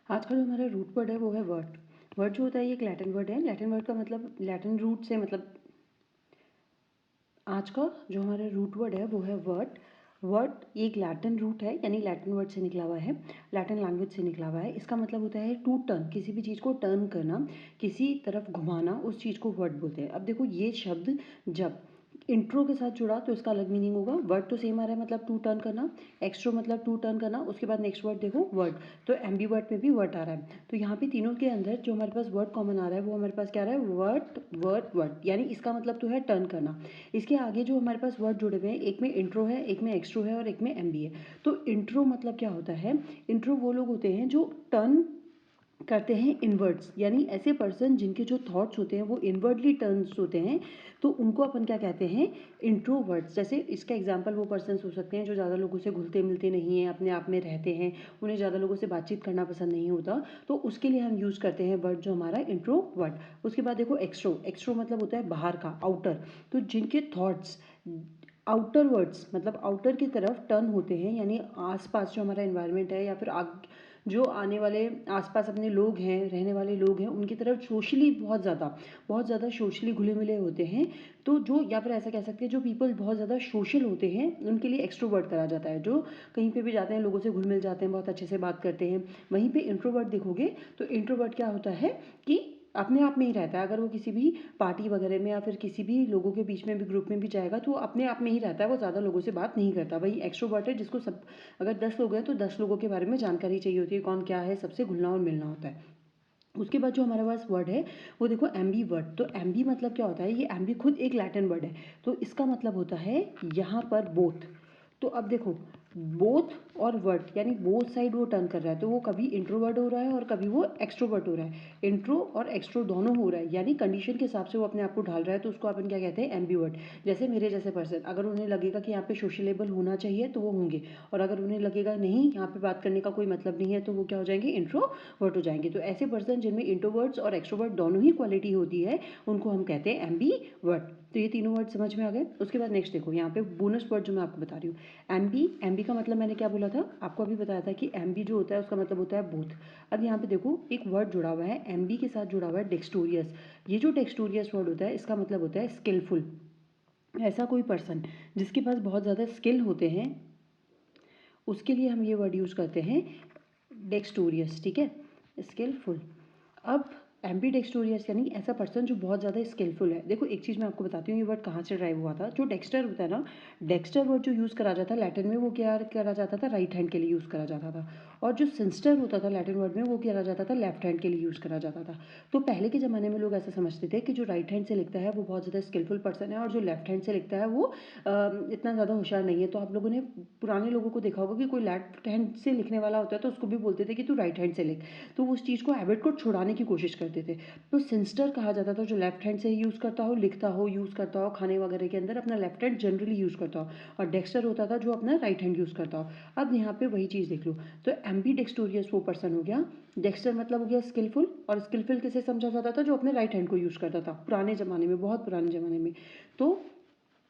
आज का जो हमारा रूट वर्ड है वो है वर्ट। वर्ट जो होता है ये एक लैटिन वर्ड है। लैटिन वर्ड का मतलब लैटिन रूट से मतलब आज का जो हमारा रूट वर्ड है वो है वर्ट। वर्ट एक लैटिन रूट है यानी लैटिन वर्ड से निकला हुआ है, लैटिन लैंग्वेज से निकला हुआ है। इसका मतलब होता है टू टर्न, किसी भी चीज़ को टर्न करना, किसी तरफ घुमाना, उस चीज़ को वर्ट बोलते हैं। अब देखो ये शब्द जब इंट्रो के साथ जुड़ा तो इसका अलग मीनिंग होगा। वर्ड तो सेम आ रहा है मतलब टू टर्न करना, एक्स्ट्रो मतलब टू टर्न करना, उसके बाद नेक्स्ट वर्ड देखो वर्ड, तो एम्बी वर्ड में भी वर्ड आ रहा है। तो यहाँ पे तीनों के अंदर जो हमारे पास वर्ड कॉमन आ रहा है वो हमारे पास क्या आ रहा है, वर्ड वर्ड वर्ड, यानी इसका मतलब तो है टर्न करना। इसके आगे जो हमारे पास वर्ड जुड़े हुए हैं, एक में इंट्रो है, एक में एक्स्ट्रो है और एक में एम्बी है। तो इंट्रो मतलब क्या होता है, इंट्रो वो लोग होते हैं जो टर्न करते हैं इनवर्ड्स, यानी ऐसे पर्सन जिनके जो थॉट्स होते हैं वो इनवर्डली टर्न्स होते हैं, तो उनको अपन क्या कहते हैं, इंट्रोवर्ट्स। जैसे इसका एग्जांपल वो पर्सन हो सकते हैं जो ज़्यादा लोगों से घुलते मिलते नहीं हैं, अपने आप में रहते हैं, उन्हें ज़्यादा लोगों से बातचीत करना पसंद नहीं होता, तो उसके लिए हम यूज़ करते हैं वर्ड जो हमारा इंट्रोवर्ट। उसके बाद देखो एक्स्ट्रो, एक्स्ट्रो मतलब होता है बाहर का, आउटर। तो जिनके थॉट्स आउटर वर्ड्स मतलब आउटर की तरफ टर्न होते हैं, यानी आसपास जो हमारा एनवायरनमेंट है या फिर जो आने वाले आसपास अपने लोग हैं, रहने वाले लोग हैं, उनकी तरफ सोशली बहुत ज़्यादा सोशली घुले मिले होते हैं। तो जो, या फिर ऐसा कह सकते हैं जो पीपल बहुत ज़्यादा सोशल होते हैं उनके लिए एक्सट्रोवर्ट करा जाता है। जो कहीं पे भी जाते हैं लोगों से घुल मिल जाते हैं, बहुत अच्छे से बात करते हैं। वहीं पे इंट्रोवर्ट देखोगे तो इंट्रोवर्ट क्या होता है कि अपने आप में ही रहता है। अगर वो किसी भी पार्टी वगैरह में या फिर किसी भी लोगों के बीच में भी ग्रुप में भी जाएगा तो वो अपने आप में ही रहता है, वो ज़्यादा लोगों से बात नहीं करता। वही एक्सट्रोवर्ट है जिसको सब, अगर 10 लोग हैं तो 10 लोगों के बारे में जानकारी चाहिए होती है, कौन क्या है, सबसे घुलना और मिलना होता है। उसके बाद जो हमारे पास वर्ड है वो देखो एम्बी वर्ड। तो एम्बी मतलब क्या होता है, ये एम्बी खुद एक लैटिन वर्ड है, तो इसका मतलब होता है यहाँ पर बोथ। तो अब देखो बोथ और वर्ड यानी बोथ साइड वो टर्न कर रहा है, तो वो कभी इंट्रोवर्ट हो रहा है और कभी वो एक्सट्रोवर्ट हो रहा है। इंट्रो और एक्सट्रो दोनों हो रहा है, यानी कंडीशन के हिसाब से वो अपने आप को ढाल रहा है, तो उसको अपन क्या कहते हैं, एम्बीवर्ट। जैसे मेरे जैसे पर्सन, अगर उन्हें लगेगा कि यहाँ पे सोशलेबल होना चाहिए तो वो होंगे, और अगर उन्हें लगेगा नहीं यहाँ पे बात करने का कोई मतलब नहीं है तो वो क्या हो जाएंगे, इंट्रोवर्ट हो जाएंगे। तो ऐसे पर्सन जिनमें इंट्रोवर्ट्स और एक्सट्रोवर्ट दोनों ही क्वालिटी होती है उनको हम कहते हैं एम्बीवर्ट। तो ये तीनों वर्ड समझ में आ गए। उसके बाद नेक्स्ट देखो यहाँ पे बोनस वर्ड जो मैं आपको बता रही हूँ, एम्बी। एम्बी का मतलब मैंने क्या बोला था, आपको अभी बताया था कि एम्बी जो होता है उसका मतलब होता है बोथ। अब यहाँ पे देखो एक वर्ड जुड़ा हुआ है, एम्बी के साथ जुड़ा हुआ है डेक्सटोरियस। ये जो डेक्सटोरियस वर्ड होता है इसका मतलब होता है स्किलफुल। ऐसा कोई पर्सन जिसके पास बहुत ज़्यादा स्किल होते हैं उसके लिए हम ये वर्ड यूज़ करते हैं डेक्सटोरियस, ठीक है, स्किलफुल। अब एम्बीडेक्स्टोरियस यानी ऐसा पर्सन जो बहुत ज़्यादा स्किलफुल है। देखो एक चीज़ मैं आपको बताती हूँ ये वर्ड कहाँ से ड्राइव हुआ था। जो डेक्स्टर होता है ना, डेक्स्टर वर्ड जो यूज़ करा जाता है लैटिन में, वो क्या करा जाता था, राइट हैंड के लिए यूज़ करा जाता था। और जो सिंस्टर होता था लैटिन वर्ड में, वो करा जाता था लेफ्ट हैंड के लिए यूज़ करा जाता था। तो पहले के ज़माने में लोग ऐसा समझते थे कि जो राइट हैंड से लिखता है वो बहुत ज़्यादा स्किलफुल पर्सन है और जो लेफ्ट हैंड से लिखता है वो इतना ज़्यादा होशियार नहीं है। तो आप लोगों ने पुराने लोगों को देखा होगा कि कोई लेफ्ट हैंड से लिखने वाला होता है तो उसको भी बोलते थे कि तू राइट हैंड से लिख, तो वो उस चीज़ को, हैबिट को छुड़ाने की कोशिश करते थे। तो सिंस्टर कहा जाता था जो लेफ्ट हैंड से यूज़ करता हो, लिखता हो, यूज़ करता हो, खाने वगैरह के अंदर अपना लेफ्ट हैंड जनरली यूज़ करता हो, और डेक्स्टर होता था जो अपना राइट हैंड यूज़ करता हो। अब यहाँ पे वही चीज़ देख लो, तो एम्बी डेक्स्टोरियस वो पर्सन हो गया, डेक्स्टर मतलब हो गया स्किलफुल, और स्किलफुल किसे समझा जाता था, जो अपने राइट हैंड को यूज़ करता था पुराने ज़माने में, बहुत पुराने ज़माने में। तो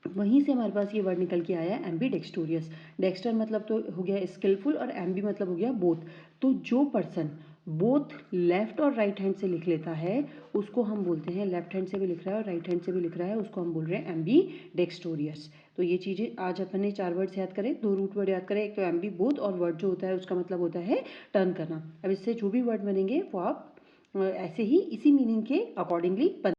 वहीं से हमारे पास ये वर्ड निकल के आया है एम्बी डेक्स्टोरियस। डेक्स्टर मतलब तो हो गया स्किलफुल और एम्बी मतलब हो गया बोथ। तो जो पर्सन बोथ लेफ्ट और राइट हैंड से लिख लेता है उसको हम बोलते हैं, लेफ्ट हैंड से भी लिख रहा है और राइट हैंड से भी लिख रहा है, उसको हम बोल रहे हैं एम्बी डेक्स्टोरियस। तो ये चीज़ें आज अपन ने 4 वर्ड्स याद करें, 2 रूट वर्ड याद करें। एक तो एम्बी बोथ, और वर्ड जो होता है उसका मतलब होता है टर्न करना। अब इससे जो भी वर्ड बनेंगे वो आप ऐसे ही इसी मीनिंग के अकॉर्डिंगली